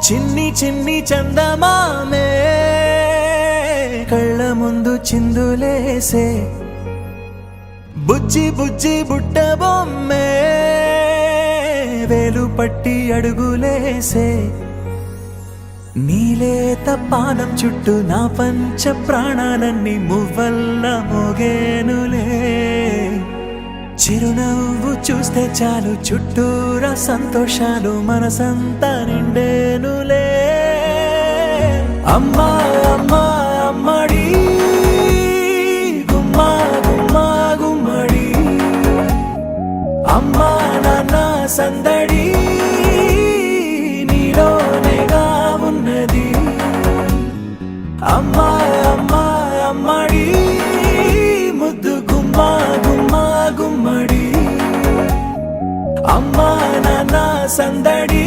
చిన్ని చిన్ని చందమామే కళ్ళ ముందు చిందులేసే బుజ్జి బుజ్జి బుట్ట బొమ్మే వేలు పట్టి అడుగులేసే నీలేత పానం చుట్టూ నా పంచ ప్రాణాలన్నీ మువ్వల్ల మోగేనులే చిరునవ్వు చూస్తే చాలు చుట్టూరా సంతోషాలు మనసంతా నిండేనులే అమ్మా అమ్మా అమ్మడి గుమ్మా గుమ్మా గుమ్మడి అమ్మా నాన్న సందడి నీలోనేగా ఉన్నది అమ్మా అమ్మా అమ్మడి ముద్దు గుమ్మా గుమ్మా గుమ్మడి అమ్మా నాన్న సందడి